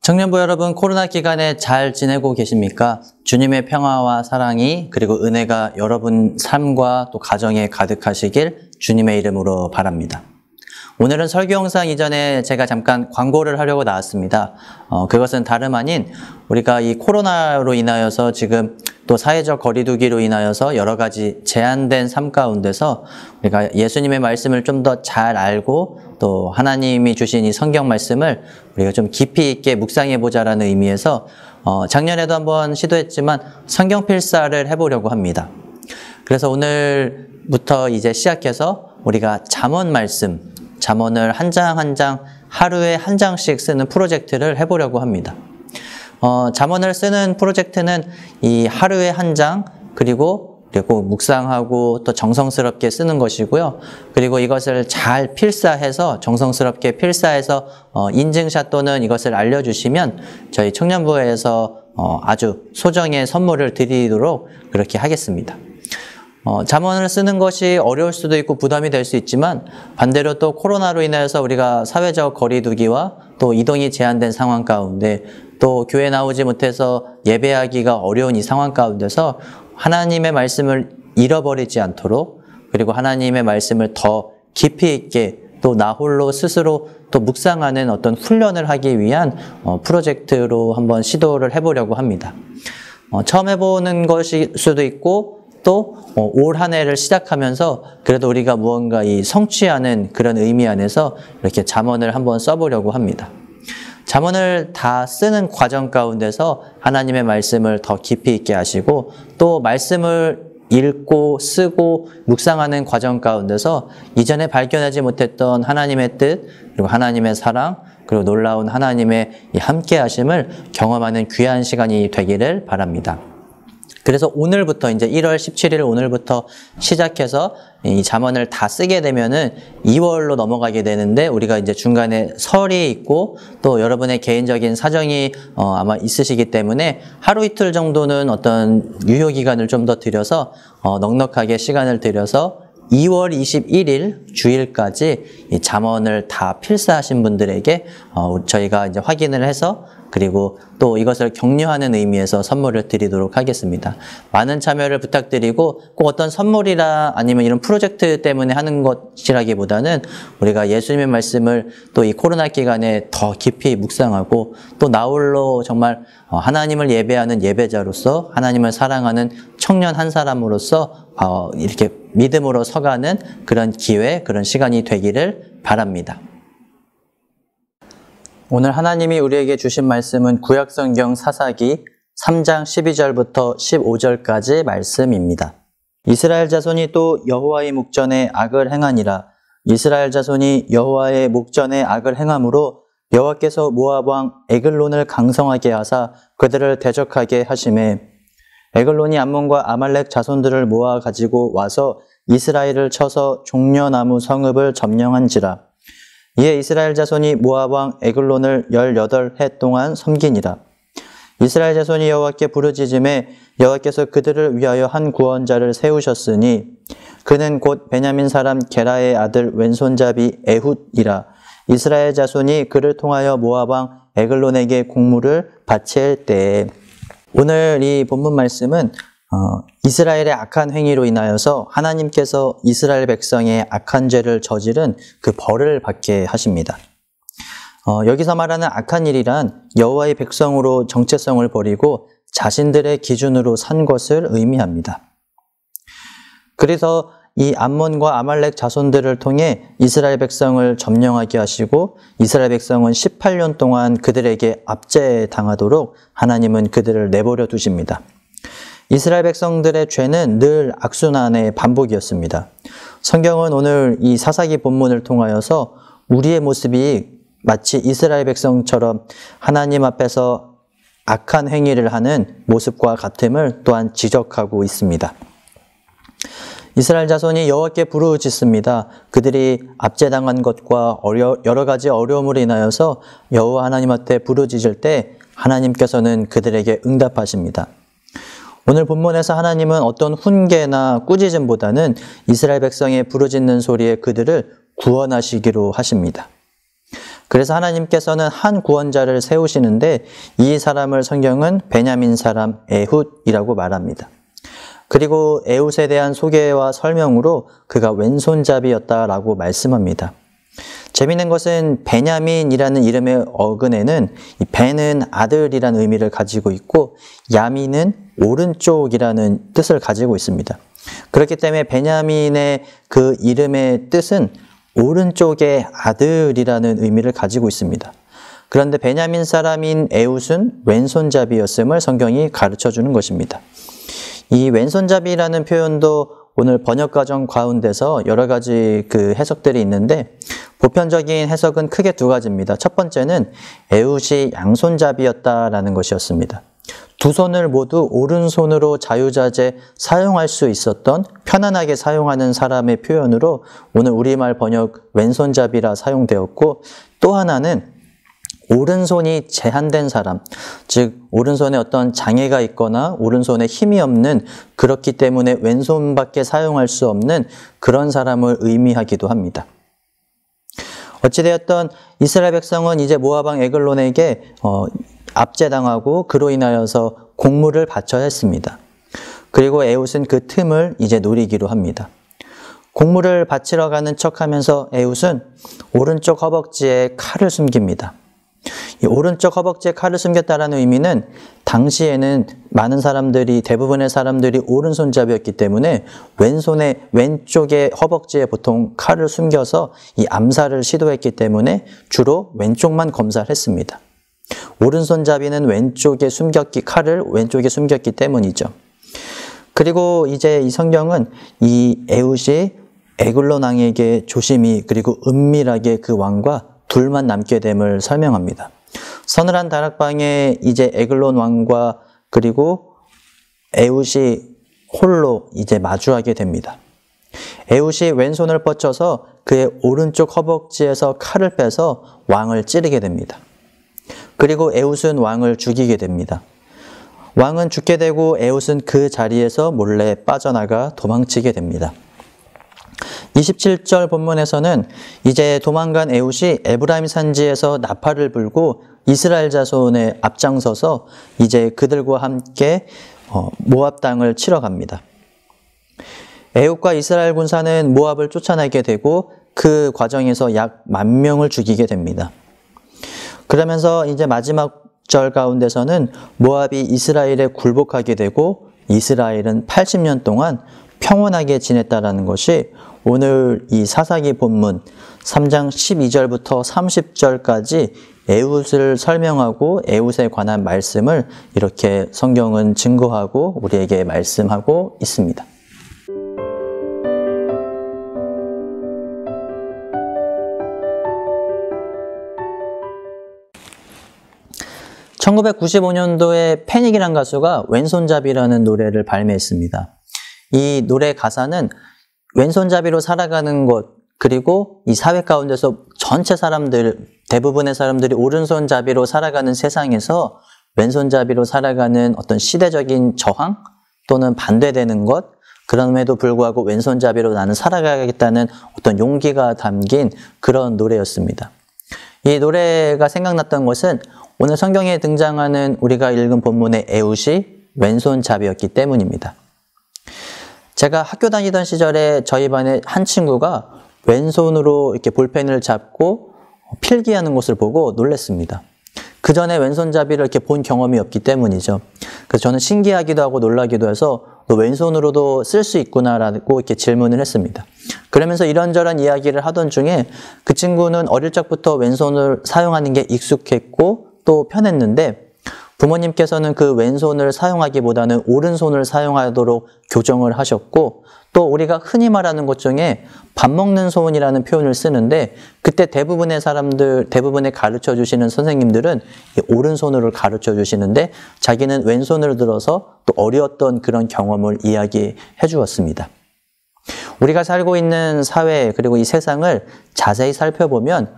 청년부 여러분, 코로나 기간에 잘 지내고 계십니까? 주님의 평화와 사랑이 그리고 은혜가 여러분 삶과 또 가정에 가득하시길 주님의 이름으로 바랍니다. 오늘은 설교 영상 이전에 제가 잠깐 광고를 하려고 나왔습니다. 그것은 다름 아닌 우리가 이 코로나로 인하여서 지금 또 사회적 거리두기로 인하여서 여러 가지 제한된 삶 가운데서 우리가 예수님의 말씀을 좀 더 잘 알고 또 하나님이 주신 이 성경 말씀을 우리가 좀 깊이 있게 묵상해 보자라는 의미에서 작년에도 한번 시도했지만 성경 필사를 해보려고 합니다. 그래서 오늘부터 이제 시작해서 우리가 잠언 말씀, 잠언을 한 장 한 장 하루에 한 장씩 쓰는 프로젝트를 해보려고 합니다. 잠언을 쓰는 프로젝트는 이 하루에 한 장 그리고 묵상하고 또 정성스럽게 쓰는 것이고요. 그리고 이것을 잘 필사해서 정성스럽게 필사해서 인증샷 또는 이것을 알려주시면 저희 청년부에서 아주 소정의 선물을 드리도록 그렇게 하겠습니다. 잠언을 쓰는 것이 어려울 수도 있고 부담이 될 수 있지만 반대로 또 코로나로 인해서 우리가 사회적 거리두기와 또 이동이 제한된 상황 가운데 또 교회 나오지 못해서 예배하기가 어려운 이 상황 가운데서 하나님의 말씀을 잃어버리지 않도록 그리고 하나님의 말씀을 더 깊이 있게 또 나 홀로 스스로 또 묵상하는 어떤 훈련을 하기 위한 프로젝트로 한번 시도를 해보려고 합니다. 처음 해보는 것일 수도 있고 또 올 한 해를 시작하면서 그래도 우리가 무언가 이 성취하는 그런 의미 안에서 이렇게 잠언을 한번 써보려고 합니다. 잠언을 다 쓰는 과정 가운데서 하나님의 말씀을 더 깊이 있게 하시고 또 말씀을 읽고 쓰고 묵상하는 과정 가운데서 이전에 발견하지 못했던 하나님의 뜻 그리고 하나님의 사랑 그리고 놀라운 하나님의 이 함께 하심을 경험하는 귀한 시간이 되기를 바랍니다. 그래서 오늘부터 이제 1월 17일 오늘부터 시작해서 이 잠언을 다 쓰게 되면은 2월로 넘어가게 되는데 우리가 이제 중간에 설이 있고 또 여러분의 개인적인 사정이 아마 있으시기 때문에 하루 이틀 정도는 어떤 유효 기간을 좀 더 들여서 넉넉하게 시간을 들여서 2월 21일 주일까지 이 잠언을 다 필사하신 분들에게 저희가 이제 확인을 해서 그리고 또 이것을 격려하는 의미에서 선물을 드리도록 하겠습니다. 많은 참여를 부탁드리고 꼭 어떤 선물이라 아니면 이런 프로젝트 때문에 하는 것이라기보다는 우리가 예수님의 말씀을 또 이 코로나 기간에 더 깊이 묵상하고 또 나 홀로 정말 하나님을 예배하는 예배자로서 하나님을 사랑하는 청년 한 사람으로서 이렇게 믿음으로 서가는 그런 기회, 그런 시간이 되기를 바랍니다. 오늘 하나님이 우리에게 주신 말씀은 구약성경 사사기 3장 12절부터 15절까지 말씀입니다. 이스라엘 자손이 또 여호와의 목전에 악을 행하니라. 이스라엘 자손이 여호와의 목전에 악을 행함으로 여호와께서 모압 왕 에글론을 강성하게 하사 그들을 대적하게 하시매 에글론이 암몬과 아말렉 자손들을 모아 가지고 와서 이스라엘을 쳐서 종려나무 성읍을 점령한지라. 이에 이스라엘 자손이 모압 왕 에글론을 18해 동안 섬기니라. 이스라엘 자손이 여호와께 부르짖음에 여호와께서 그들을 위하여 한 구원자를 세우셨으니 그는 곧 베냐민 사람 게라의 아들 왼손잡이 에훗이라. 이스라엘 자손이 그를 통하여 모압 왕 에글론에게 공물을 바칠 때에 오늘 이 본문 말씀은 이스라엘의 악한 행위로 인하여서 하나님께서 이스라엘 백성의 악한 죄를 저지른 그 벌을 받게 하십니다. 여기서 말하는 악한 일이란 여호와의 백성으로 정체성을 버리고 자신들의 기준으로 산 것을 의미합니다. 그래서 이 암몬과 아말렉 자손들을 통해 이스라엘 백성을 점령하게 하시고 이스라엘 백성은 18년 동안 그들에게 압제당하도록 하나님은 그들을 내버려 두십니다. 이스라엘 백성들의 죄는 늘 악순환의 반복이었습니다. 성경은 오늘 이 사사기 본문을 통하여서 우리의 모습이 마치 이스라엘 백성처럼 하나님 앞에서 악한 행위를 하는 모습과 같음을 또한 지적하고 있습니다. 이스라엘 자손이 여호와께 부르짖습니다. 그들이 압제당한 것과 여러 가지 어려움으로 인하여서 여호와 하나님 앞에 부르짖을 때 하나님께서는 그들에게 응답하십니다. 오늘 본문에서 하나님은 어떤 훈계나 꾸짖음보다는 이스라엘 백성의 부르짖는 소리에 그들을 구원하시기로 하십니다. 그래서 하나님께서는 한 구원자를 세우시는데 이 사람을 성경은 베냐민 사람 에훗이라고 말합니다. 그리고 에훗에 대한 소개와 설명으로 그가 왼손잡이였다라고 말씀합니다. 재미있는 것은 베냐민이라는 이름의 어근에는 이 베는 아들이라는 의미를 가지고 있고 야민은 오른쪽이라는 뜻을 가지고 있습니다. 그렇기 때문에 베냐민의 그 이름의 뜻은 오른쪽의 아들이라는 의미를 가지고 있습니다. 그런데 베냐민 사람인 에훗은 왼손잡이였음을 성경이 가르쳐 주는 것입니다. 이 왼손잡이라는 표현도 오늘 번역과정 가운데서 여러 가지 그 해석들이 있는데 보편적인 해석은 크게 두 가지입니다. 첫 번째는 에훗이 양손잡이였다라는 것이었습니다. 두 손을 모두 오른손으로 자유자재 사용할 수 있었던 편안하게 사용하는 사람의 표현으로 오늘 우리말 번역 왼손잡이라 사용되었고 또 하나는 오른손이 제한된 사람, 즉 오른손에 어떤 장애가 있거나 오른손에 힘이 없는 그렇기 때문에 왼손밖에 사용할 수 없는 그런 사람을 의미하기도 합니다. 어찌되었던 이스라엘 백성은 이제 모압 왕 에글론에게 압제당하고 그로 인하여서 공물을 바쳐야 했습니다. 그리고 에훗은 그 틈을 이제 노리기로 합니다. 공물을 바치러 가는 척하면서 에훗은 오른쪽 허벅지에 칼을 숨깁니다. 이 오른쪽 허벅지에 칼을 숨겼다라는 의미는 당시에는 많은 사람들이 대부분의 사람들이 오른손잡이였기 때문에 왼쪽의 허벅지에 보통 칼을 숨겨서 이 암살을 시도했기 때문에 주로 왼쪽만 검사를 했습니다. 오른손잡이는 칼을 왼쪽에 숨겼기 때문이죠. 그리고 이제 이 성경은 이 에훗이 에글론 왕에게 조심히 그리고 은밀하게 그 왕과 둘만 남게 됨을 설명합니다. 서늘한 다락방에 이제 에글론 왕과 그리고 에훗이 홀로 이제 마주하게 됩니다. 에훗이 왼손을 뻗쳐서 그의 오른쪽 허벅지에서 칼을 빼서 왕을 찌르게 됩니다. 그리고 에훗은 왕을 죽이게 됩니다. 왕은 죽게 되고 에훗은 그 자리에서 몰래 빠져나가 도망치게 됩니다. 27절 본문에서는 이제 도망간 에훗이 에브라임 산지에서 나팔을 불고 이스라엘 자손에 앞장서서 이제 그들과 함께 모압 땅을 치러 갑니다. 에훗과 이스라엘 군사는 모압을 쫓아내게 되고 그 과정에서 약 10,000명을 죽이게 됩니다. 그러면서 이제 마지막 절 가운데서는 모압이 이스라엘에 굴복하게 되고 이스라엘은 80년 동안 평온하게 지냈다라는 것이 오늘 이 사사기 본문 3장 12절부터 30절까지 에훗을 설명하고 에훗에 관한 말씀을 이렇게 성경은 증거하고 우리에게 말씀하고 있습니다. (1995년도에) 패닉이란 가수가 왼손잡이라는 노래를 발매했습니다. 이 노래 가사는 왼손잡이로 살아가는 것, 그리고 이 사회 가운데서 전체 사람들, 대부분의 사람들이 오른손잡이로 살아가는 세상에서 왼손잡이로 살아가는 어떤 시대적인 저항 또는 반대되는 것, 그럼에도 불구하고 왼손잡이로 나는 살아가겠다는 어떤 용기가 담긴 그런 노래였습니다. 이 노래가 생각났던 것은 오늘 성경에 등장하는 우리가 읽은 본문의 에훗이 왼손잡이였기 때문입니다. 제가 학교 다니던 시절에 저희 반에 한 친구가 왼손으로 이렇게 볼펜을 잡고 필기하는 것을 보고 놀랐습니다. 그 전에 왼손잡이를 이렇게 본 경험이 없기 때문이죠. 그래서 저는 신기하기도 하고 놀라기도 해서 너 왼손으로도 쓸 수 있구나라고 이렇게 질문을 했습니다. 그러면서 이런저런 이야기를 하던 중에 그 친구는 어릴 적부터 왼손을 사용하는 게 익숙했고 또 편했는데 부모님께서는 그 왼손을 사용하기보다는 오른손을 사용하도록 교정을 하셨고 또 우리가 흔히 말하는 것 중에 밥 먹는 손이라는 표현을 쓰는데 그때 대부분의 가르쳐 주시는 선생님들은 오른손으로 가르쳐 주시는데 자기는 왼손을 들어서 또 어려웠던 그런 경험을 이야기해 주었습니다. 우리가 살고 있는 사회 그리고 이 세상을 자세히 살펴보면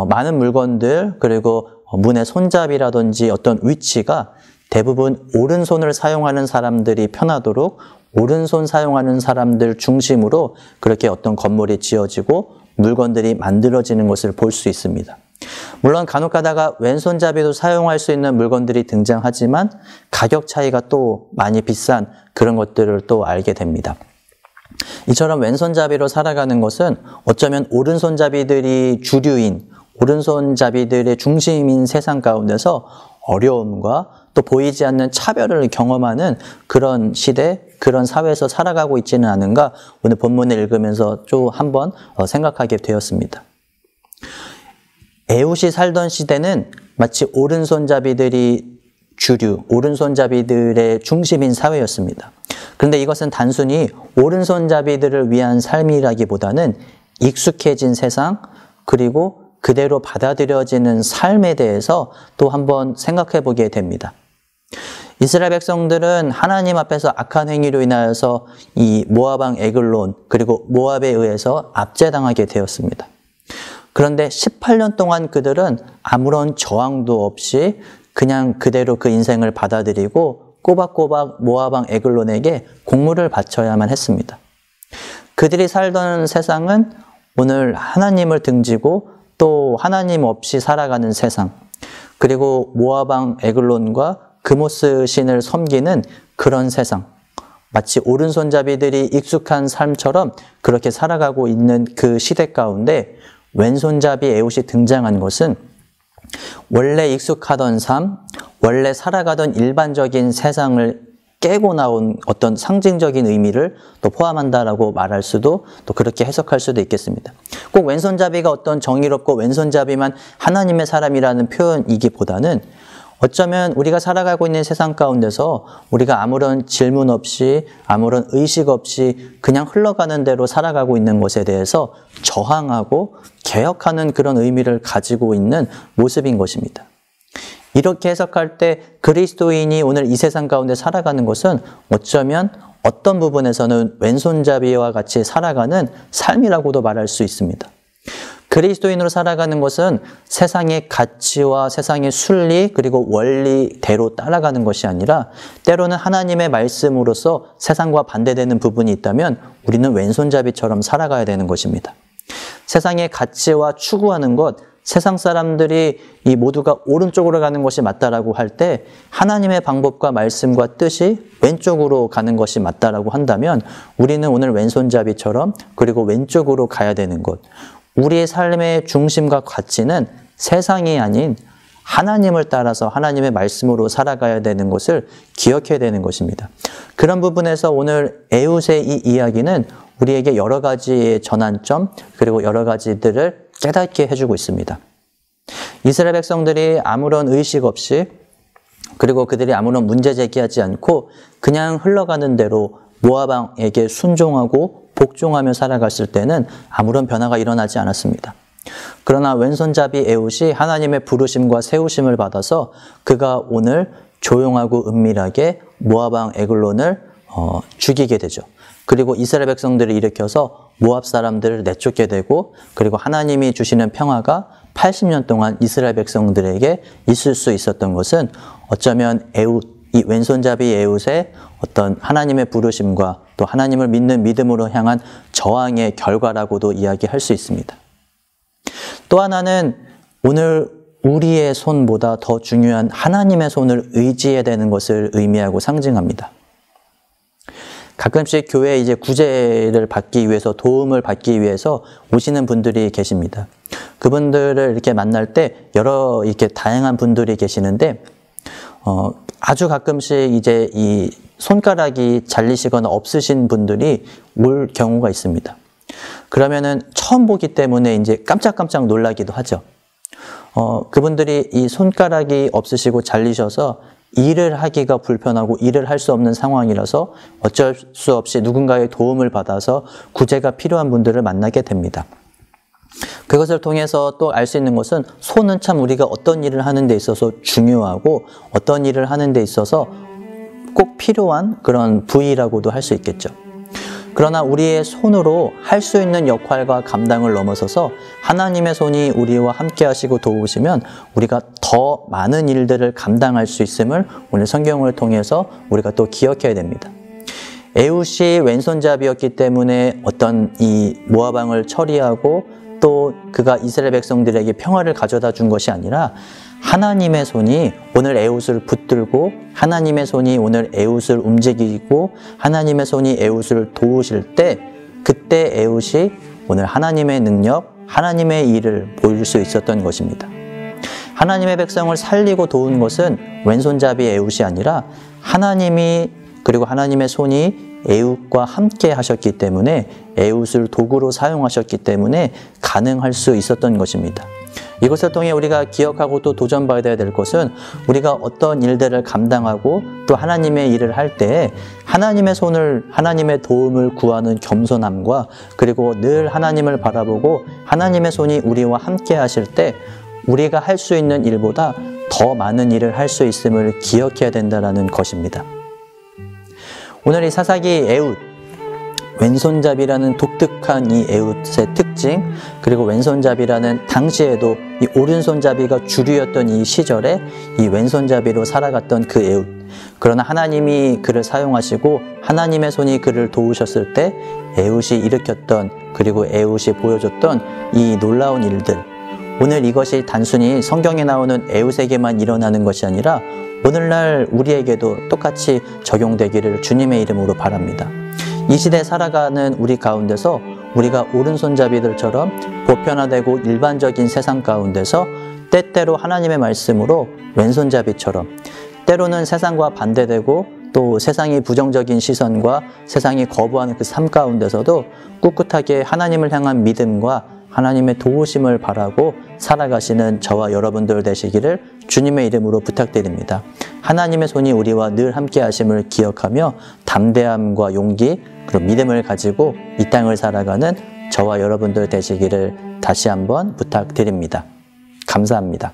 많은 물건들 그리고 문의 손잡이라든지 어떤 위치가 대부분 오른손을 사용하는 사람들이 편하도록 오른손 사용하는 사람들 중심으로 그렇게 어떤 건물이 지어지고 물건들이 만들어지는 것을 볼 수 있습니다. 물론 간혹 가다가 왼손잡이도 사용할 수 있는 물건들이 등장하지만 가격 차이가 또 많이 비싼 그런 것들을 또 알게 됩니다. 이처럼 왼손잡이로 살아가는 것은 어쩌면 오른손잡이들이 주류인, 오른손잡이들의 중심인 세상 가운데서 어려움과 또 보이지 않는 차별을 경험하는 그런 시대, 그런 사회에서 살아가고 있지는 않은가 오늘 본문을 읽으면서 좀 한번 생각하게 되었습니다. 에훗이 살던 시대는 마치 오른손잡이들이 주류, 오른손잡이들의 중심인 사회였습니다. 그런데 이것은 단순히 오른손잡이들을 위한 삶이라기보다는 익숙해진 세상, 그리고 그대로 받아들여지는 삶에 대해서 또 한번 생각해 보게 됩니다. 이스라엘 백성들은 하나님 앞에서 악한 행위로 인하여서 이 모압 왕 에글론, 그리고 모압에 의해서 압제당하게 되었습니다. 그런데 18년 동안 그들은 아무런 저항도 없이 그냥 그대로 그 인생을 받아들이고 꼬박꼬박 모압 왕 에글론에게 공물을 바쳐야만 했습니다. 그들이 살던 세상은 오늘 하나님을 등지고 또 하나님 없이 살아가는 세상, 그리고 모압 왕 에글론과 그모스 신을 섬기는 그런 세상, 마치 오른손잡이들이 익숙한 삶처럼 그렇게 살아가고 있는 그 시대 가운데 왼손잡이 에훗이 등장한 것은 원래 익숙하던 삶, 원래 살아가던 일반적인 세상을 깨고 나온 어떤 상징적인 의미를 또 포함한다라고 말할 수도, 또 그렇게 해석할 수도 있겠습니다. 꼭 왼손잡이가 어떤 정의롭고 왼손잡이만 하나님의 사람이라는 표현이기보다는 어쩌면 우리가 살아가고 있는 세상 가운데서 우리가 아무런 질문 없이, 아무런 의식 없이 그냥 흘러가는 대로 살아가고 있는 것에 대해서 저항하고 개혁하는 그런 의미를 가지고 있는 모습인 것입니다. 이렇게 해석할 때 그리스도인이 오늘 이 세상 가운데 살아가는 것은 어쩌면 어떤 부분에서는 왼손잡이와 같이 살아가는 삶이라고도 말할 수 있습니다. 그리스도인으로 살아가는 것은 세상의 가치와 세상의 순리, 그리고 원리대로 따라가는 것이 아니라 때로는 하나님의 말씀으로서 세상과 반대되는 부분이 있다면 우리는 왼손잡이처럼 살아가야 되는 것입니다. 세상의 가치와 추구하는 것, 세상 사람들이 이 모두가 오른쪽으로 가는 것이 맞다라고 할 때 하나님의 방법과 말씀과 뜻이 왼쪽으로 가는 것이 맞다라고 한다면 우리는 오늘 왼손잡이처럼, 그리고 왼쪽으로 가야 되는 것, 우리의 삶의 중심과 가치는 세상이 아닌 하나님을 따라서 하나님의 말씀으로 살아가야 되는 것을 기억해야 되는 것입니다. 그런 부분에서 오늘 에훗의 이 이야기는 우리에게 여러 가지의 전환점, 그리고 여러 가지들을 깨닫게 해주고 있습니다. 이스라엘 백성들이 아무런 의식 없이, 그리고 그들이 아무런 문제 제기하지 않고 그냥 흘러가는 대로 모압 왕에게 순종하고 복종하며 살아갔을 때는 아무런 변화가 일어나지 않았습니다. 그러나 왼손잡이 에훗이 하나님의 부르심과 세우심을 받아서 그가 오늘 조용하고 은밀하게 모압 왕 에글론을 죽이게 되죠. 그리고 이스라엘 백성들을 일으켜서 모압 사람들을 내쫓게 되고, 그리고 하나님이 주시는 평화가 80년 동안 이스라엘 백성들에게 있을 수 있었던 것은 어쩌면 에훗, 이 왼손잡이 에훗의 어떤 하나님의 부르심과 또 하나님을 믿는 믿음으로 향한 저항의 결과라고도 이야기할 수 있습니다. 또 하나는 오늘 우리의 손보다 더 중요한 하나님의 손을 의지해야 되는 것을 의미하고 상징합니다. 가끔씩 교회에 이제 구제를 받기 위해서, 도움을 받기 위해서 오시는 분들이 계십니다. 그분들을 이렇게 만날 때 여러 이렇게 다양한 분들이 계시는데, 아주 가끔씩 이제 이 손가락이 잘리시거나 없으신 분들이 올 경우가 있습니다. 그러면은 처음 보기 때문에 이제 깜짝깜짝 놀라기도 하죠. 그분들이 이 손가락이 없으시고 잘리셔서 일을 하기가 불편하고 일을 할 수 없는 상황이라서 어쩔 수 없이 누군가의 도움을 받아서 구제가 필요한 분들을 만나게 됩니다. 그것을 통해서 또 알 수 있는 것은 손은 참 우리가 어떤 일을 하는 데 있어서 중요하고 어떤 일을 하는 데 있어서 꼭 필요한 그런 부위라고도 할 수 있겠죠. 그러나 우리의 손으로 할 수 있는 역할과 감당을 넘어서서 하나님의 손이 우리와 함께 하시고 도우시면 우리가 더 많은 일들을 감당할 수 있음을 오늘 성경을 통해서 우리가 또 기억해야 됩니다. 에훗이 왼손잡이였기 때문에 어떤 이 모압 왕을 처리하고 또 그가 이스라엘 백성들에게 평화를 가져다 준 것이 아니라 하나님의 손이 오늘 에훗을 붙들고 하나님의 손이 오늘 에훗을 움직이고 하나님의 손이 에훗을 도우실 때 그때 에훗이 오늘 하나님의 능력, 하나님의 일을 보일 수 있었던 것입니다. 하나님의 백성을 살리고 도운 것은 왼손잡이 에훗이 아니라 하나님이 그리고 하나님의 손이 에훗과 함께 하셨기 때문에 에훗을 도구로 사용하셨기 때문에 가능할 수 있었던 것입니다. 이것을 통해 우리가 기억하고 또 도전받아야 될 것은 우리가 어떤 일들을 감당하고 또 하나님의 일을 할 때 하나님의 손을 하나님의 도움을 구하는 겸손함과 그리고 늘 하나님을 바라보고 하나님의 손이 우리와 함께 하실 때 우리가 할 수 있는 일보다 더 많은 일을 할 수 있음을 기억해야 된다는 것입니다. 오늘 이 사사기 에훗, 왼손잡이라는 독특한 이 에훗의 특징, 그리고 왼손잡이라는 당시에도 이 오른손잡이가 주류였던 이 시절에 이 왼손잡이로 살아갔던 그 에훗. 그러나 하나님이 그를 사용하시고 하나님의 손이 그를 도우셨을 때 에훗이 일으켰던 그리고 에훗이 보여줬던 이 놀라운 일들. 오늘 이것이 단순히 성경에 나오는 에훗에게만 일어나는 것이 아니라 오늘날 우리에게도 똑같이 적용되기를 주님의 이름으로 바랍니다. 이 시대에 살아가는 우리 가운데서 우리가 오른손잡이들처럼 보편화되고 일반적인 세상 가운데서 때때로 하나님의 말씀으로 왼손잡이처럼 때로는 세상과 반대되고 또 세상이 부정적인 시선과 세상이 거부하는 그 삶 가운데서도 꿋꿋하게 하나님을 향한 믿음과 하나님의 도우심을 바라고 살아가시는 저와 여러분들 되시기를 주님의 이름으로 부탁드립니다. 하나님의 손이 우리와 늘 함께 하심을 기억하며 담대함과 용기 그리고 믿음을 가지고 이 땅을 살아가는 저와 여러분들 되시기를 다시 한번 부탁드립니다. 감사합니다.